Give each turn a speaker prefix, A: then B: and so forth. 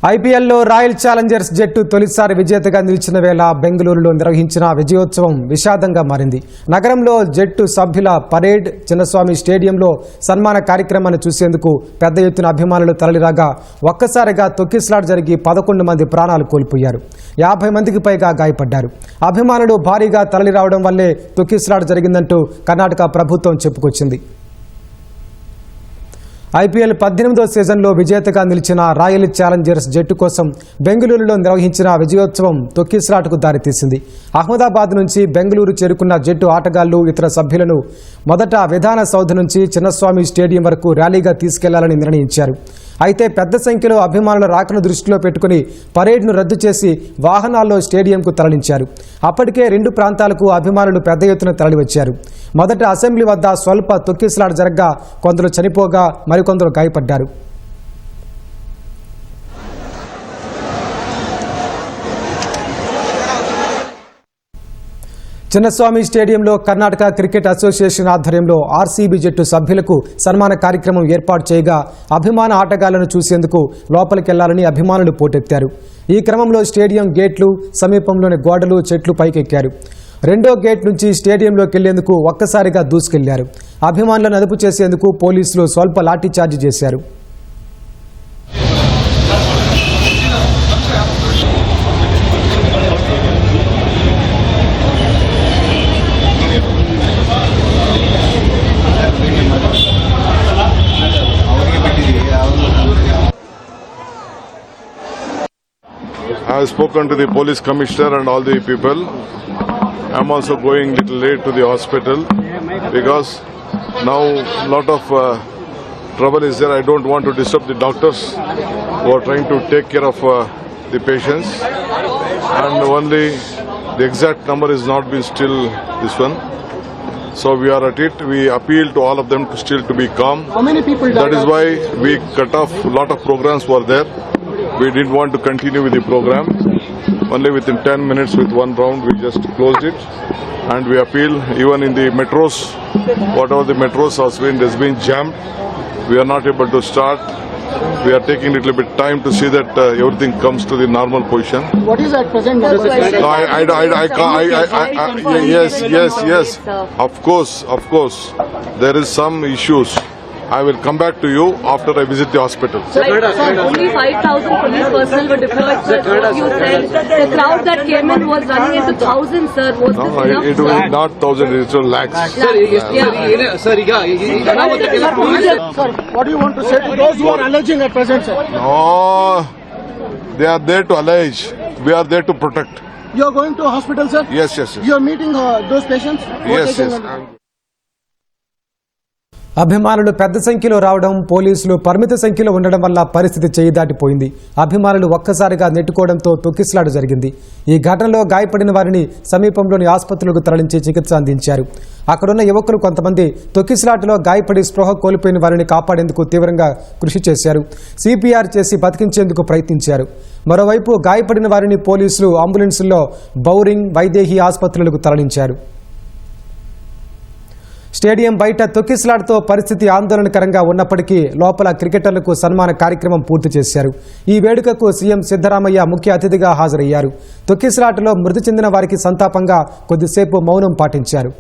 A: ఐపీఎల్లో royal Challengers జట్టు తొలిసారి విజేతగా నిలిచిన వేళ బెంగళూరులో నిర్వహించిన విజయోత్సవం విషాదంగా మారింది. నగరంలో జట్టు సభ్యుల పరేడ్, చిన్నస్వామి స్టేడియంలో సన్మాన కార్యక్రమాన్ని చూసేందుకు పెద్ద ఎత్తున అభిమానులు తరలిరాగా ఒక్కసారిగా తొక్కిసలాట జరిగి 11 మంది ప్రాణాలు కోల్పోయారు. 50 మందికి పైగా గాయపడ్డారు. అభిమానులు భారీగా తరలిరావడం వల్లే తొక్కిసలాట జరిగిందంటూ కర్ణాటక ప్రభుత్వం చెప్పుకొచ్చింది. ఐపీఎల్ 18వ సీజన్లో విజేతగా నిలిచిన రాయల్ ఛాలెంజర్స్ జట్టు కోసం బెంగళూరులో నిర్వహించిన విజయోత్సవం తొక్కిసలాటకు దారితీసింది. అహ్మదాబాద్ నుంచి బెంగళూరు చేరుకున్న జట్టు ఆటగాళ్లు, ఇతర సభ్యులను మొదట విధాన సౌధ నుంచి చిన్నస్వామి స్టేడియం వరకు ర్యాలీగా తీసుకెళ్లాలని నిర్ణయించారు. అయితే పెద్ద సంఖ్యలో అభిమానుల రాకను దృష్టిలో పెట్టుకుని పరేడ్ను రద్దు చేసి వాహనాల్లో స్టేడియంకు తరలించారు. అప్పటికే 2 ప్రాంతాలకు అభిమానులు పెద్ద ఎత్తున తరలివచ్చారు. మొదట అసెంబ్లీ వద్ద స్వల్ప తొక్కిసలాట జరగ్గా కొందరు చనిపోగా మరికొందరు గాయపడ్డారు. చిన్నస్వామి స్టేడియంలో కర్ణాటక క్రికెట్ అసోసియేషన్ ఆధ్వర్యంలో ఆర్సీబీ జట్టు సభ్యులకు సన్మాన కార్యక్రమం ఏర్పాటు చేయగా అభిమాన ఆటగాళ్లను చూసేందుకు లోపలికెళ్లాలని అభిమానులు పోటెత్తారు. ఈ క్రమంలో స్టేడియం గేట్లు, సమీపంలోని గోడలు, చెట్లు పైకెక్కారు. 2వ గేట్ నుంచి స్టేడియంలోకి వెళ్లేందుకు ఒక్కసారిగా దూసుకెళ్లారు. అభిమానులను అదుపు చేసేందుకు పోలీసులు స్వల్ప లాఠీచార్జి చేశారు.
B: I have spoken to the police commissioner and all the people. I am also going little late to the hospital because now lot of trouble is there. I don't want to disturb the doctors who are trying to take care of the patients, and only the exact number is not been still this one. So we are at it. We appeal to all of them to still to be calm.
C: How many people died?
B: That is why we cut off. Lot of programs were there. We didn't want to continue with the program. Only within 10 minutes with one round we just closed it. And we appeal even in the metros, whatever the metros has been jammed. We are not able to start. We are taking a little bit time to see that everything comes to the normal position.
C: What is at present?
B: Yes. Of course. There is some issues. I will come back to you after I visit the hospital.
D: Sir, only 5,000 police personnel were deployed, sir. You said the crowd that came in was running into thousands, sir. Was this enough?
B: It was not thousands, it was lakhs.
C: Sir, what do you want to say to those who are alleging at present, sir?
B: No, they are there to allege. We are there to protect.
C: You are going to a hospital, sir?
B: Yes.
C: You are meeting those patients?
B: Yes.
A: అభిమానులు పెద్ద సంఖ్యలో రావడం, పోలీసులు పరిమిత సంఖ్యలో ఉండడం వల్ల పరిస్థితి చేయి దాటిపోయింది. అభిమానులు ఒక్కసారిగా నెట్టుకోవడంతో తొక్కిసలాట జరిగింది. ఈ ఘటనలో గాయపడిన వారిని సమీపంలోని ఆసుపత్రులకు తరలించి చికిత్స అందించారు. అక్కడున్న యువకులు కొంతమంది తొక్కిసలాటలో గాయపడి స్పృహ కోల్పోయిన వారిని కాపాడేందుకు తీవ్రంగా కృషి చేశారు. సిపిఆర్ చేసి బతికించేందుకు ప్రయత్నించారు. మరోవైపు గాయపడిన వారిని పోలీసులు అంబులెన్సుల్లో బౌరింగ్, వైదేహి ఆసుపత్రులకు తరలించారు. స్టేడియం బయట తొక్కిసలాటతో పరిస్థితి ఆందోళనకరంగా ఉన్నప్పటికీ లోపల క్రికెటర్లకు సన్మాన కార్యక్రమం పూర్తి చేశారు. ఈ వేడుకకు సీఎం సిద్ధరామయ్య ముఖ్య అతిథిగా హాజరయ్యారు. తొక్కిసలాటలో మృతి చెందిన వారికి సంతాపంగా కొద్దిసేపు మౌనం పాటించారు.